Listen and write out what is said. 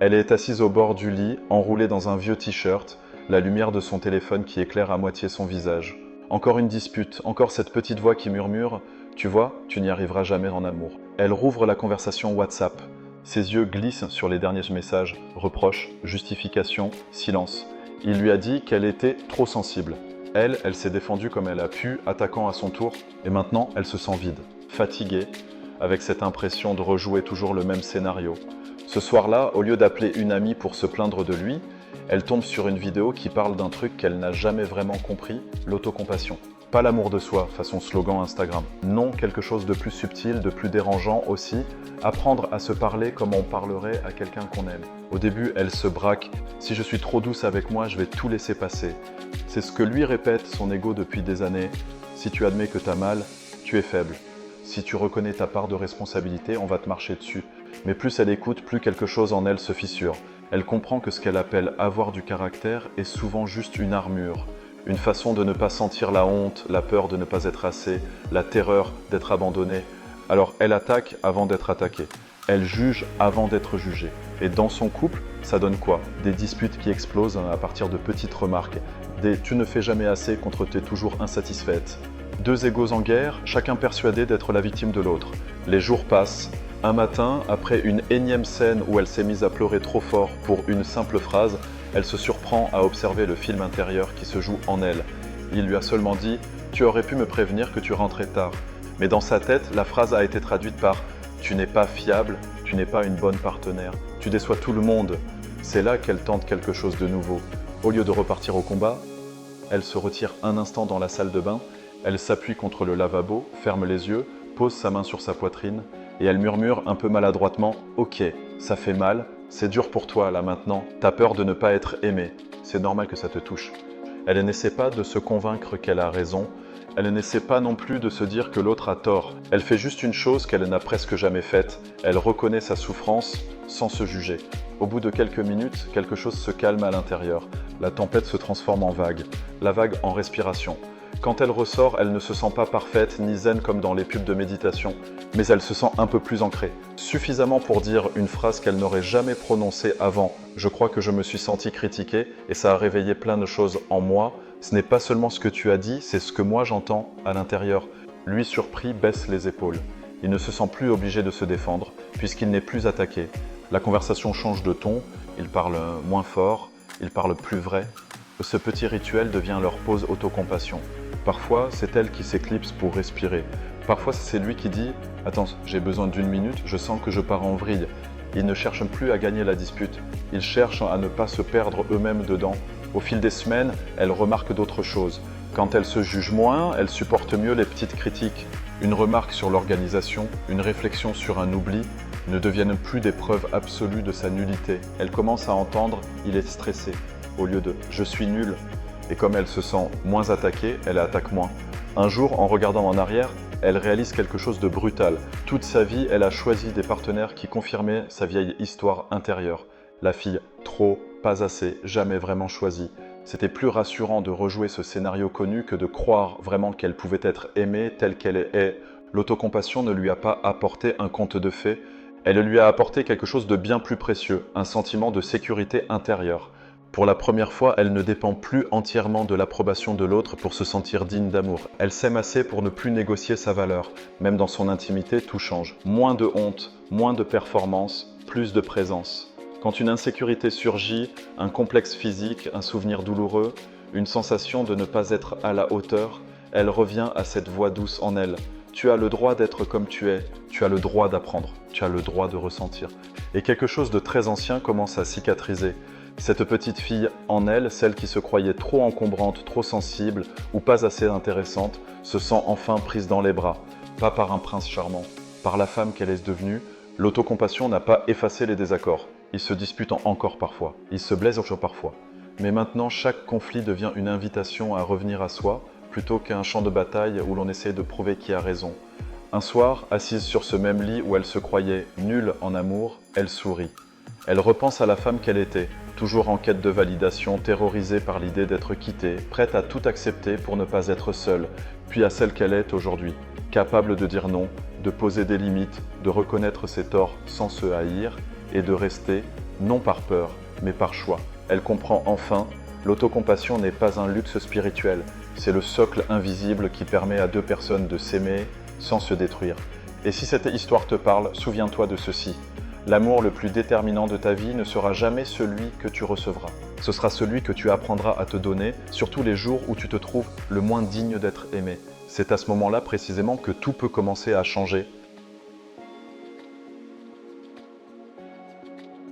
Elle est assise au bord du lit, enroulée dans un vieux t-shirt, la lumière de son téléphone qui éclaire à moitié son visage. Encore une dispute, encore cette petite voix qui murmure « Tu vois, tu n'y arriveras jamais en amour ». Elle rouvre la conversation WhatsApp. Ses yeux glissent sur les derniers messages, reproches, justifications, silence. Il lui a dit qu'elle était trop sensible. Elle s'est défendue comme elle a pu, attaquant à son tour, et maintenant elle se sent vide, fatiguée, avec cette impression de rejouer toujours le même scénario. Ce soir-là, au lieu d'appeler une amie pour se plaindre de lui, elle tombe sur une vidéo qui parle d'un truc qu'elle n'a jamais vraiment compris, l'autocompassion. Pas l'amour de soi, façon slogan Instagram. Non, quelque chose de plus subtil, de plus dérangeant aussi, apprendre à se parler comme on parlerait à quelqu'un qu'on aime. Au début, elle se braque. Si je suis trop douce avec moi, je vais tout laisser passer. C'est ce que lui répète son ego depuis des années. Si tu admets que t'as mal, tu es faible. Si tu reconnais ta part de responsabilité, on va te marcher dessus. Mais plus elle écoute, plus quelque chose en elle se fissure. Elle comprend que ce qu'elle appelle avoir du caractère est souvent juste une armure. Une façon de ne pas sentir la honte, la peur de ne pas être assez, la terreur d'être abandonnée. Alors elle attaque avant d'être attaquée. Elle juge avant d'être jugée. Et dans son couple, ça donne quoi? Des disputes qui explosent à partir de petites remarques. Des « tu ne fais jamais assez » contre « t'es toujours insatisfaite ». Deux égos en guerre, chacun persuadé d'être la victime de l'autre. Les jours passent. Un matin, après une énième scène où elle s'est mise à pleurer trop fort pour une simple phrase, elle se surprend à observer le film intérieur qui se joue en elle. Il lui a seulement dit « Tu aurais pu me prévenir que tu rentrais tard ». Mais dans sa tête, la phrase a été traduite par « Tu n'es pas fiable, tu n'es pas une bonne partenaire, tu déçois tout le monde ». C'est là qu'elle tente quelque chose de nouveau. Au lieu de repartir au combat, elle se retire un instant dans la salle de bain, elle s'appuie contre le lavabo, ferme les yeux, pose sa main sur sa poitrine et elle murmure un peu maladroitement « Ok, ça fait mal, c'est dur pour toi là maintenant, t'as peur de ne pas être aimé, c'est normal que ça te touche ». Elle n'essaie pas de se convaincre qu'elle a raison, elle n'essaie pas non plus de se dire que l'autre a tort. Elle fait juste une chose qu'elle n'a presque jamais faite, elle reconnaît sa souffrance sans se juger. Au bout de quelques minutes, quelque chose se calme à l'intérieur. La tempête se transforme en vague, la vague en respiration. Quand elle ressort, elle ne se sent pas parfaite ni zen comme dans les pubs de méditation, mais elle se sent un peu plus ancrée. Suffisamment pour dire une phrase qu'elle n'aurait jamais prononcée avant. Je crois que je me suis senti critiquée et ça a réveillé plein de choses en moi. Ce n'est pas seulement ce que tu as dit, c'est ce que moi j'entends à l'intérieur. Lui, surpris, baisse les épaules. Il ne se sent plus obligé de se défendre, puisqu'il n'est plus attaqué. La conversation change de ton, il parle moins fort, il parle plus vrai. Ce petit rituel devient leur pause autocompassion. Parfois, c'est elle qui s'éclipse pour respirer. Parfois, c'est lui qui dit « Attends, j'ai besoin d'une minute, je sens que je pars en vrille ». Ils ne cherchent plus à gagner la dispute, ils cherchent à ne pas se perdre eux-mêmes dedans. Au fil des semaines, elle remarque d'autres choses. Quand elle se juge moins, elle supporte mieux les petites critiques. Une remarque sur l'organisation, une réflexion sur un oubli ne deviennent plus des preuves absolues de sa nullité. Elle commence à entendre « il est stressé » au lieu de « je suis nul ». Et comme elle se sent moins attaquée, elle attaque moins. Un jour, en regardant en arrière, elle réalise quelque chose de brutal. Toute sa vie, elle a choisi des partenaires qui confirmaient sa vieille histoire intérieure. La fille trop, pas assez, jamais vraiment choisie. C'était plus rassurant de rejouer ce scénario connu que de croire vraiment qu'elle pouvait être aimée telle qu'elle est. L'autocompassion ne lui a pas apporté un conte de fées, elle lui a apporté quelque chose de bien plus précieux, un sentiment de sécurité intérieure. Pour la première fois, elle ne dépend plus entièrement de l'approbation de l'autre pour se sentir digne d'amour. Elle s'aime assez pour ne plus négocier sa valeur. Même dans son intimité, tout change. Moins de honte, moins de performance, plus de présence. Quand une insécurité surgit, un complexe physique, un souvenir douloureux, une sensation de ne pas être à la hauteur, elle revient à cette voix douce en elle. Tu as le droit d'être comme tu es, tu as le droit d'apprendre, tu as le droit de ressentir. Et quelque chose de très ancien commence à cicatriser. Cette petite fille en elle, celle qui se croyait trop encombrante, trop sensible ou pas assez intéressante, se sent enfin prise dans les bras. Pas par un prince charmant, par la femme qu'elle est devenue. L'autocompassion n'a pas effacé les désaccords. Ils se disputent encore parfois, ils se blessent encore parfois. Mais maintenant, chaque conflit devient une invitation à revenir à soi, plutôt qu'un champ de bataille où l'on essaie de prouver qui a raison. Un soir, assise sur ce même lit où elle se croyait nulle en amour, elle sourit. Elle repense à la femme qu'elle était, toujours en quête de validation, terrorisée par l'idée d'être quittée, prête à tout accepter pour ne pas être seule, puis à celle qu'elle est aujourd'hui, capable de dire non, de poser des limites, de reconnaître ses torts sans se haïr et de rester non par peur, mais par choix. Elle comprend enfin, l'autocompassion n'est pas un luxe spirituel, c'est le socle invisible qui permet à deux personnes de s'aimer sans se détruire. Et si cette histoire te parle, souviens-toi de ceci. L'amour le plus déterminant de ta vie ne sera jamais celui que tu recevras. Ce sera celui que tu apprendras à te donner, surtout les jours où tu te trouves le moins digne d'être aimé. C'est à ce moment-là précisément que tout peut commencer à changer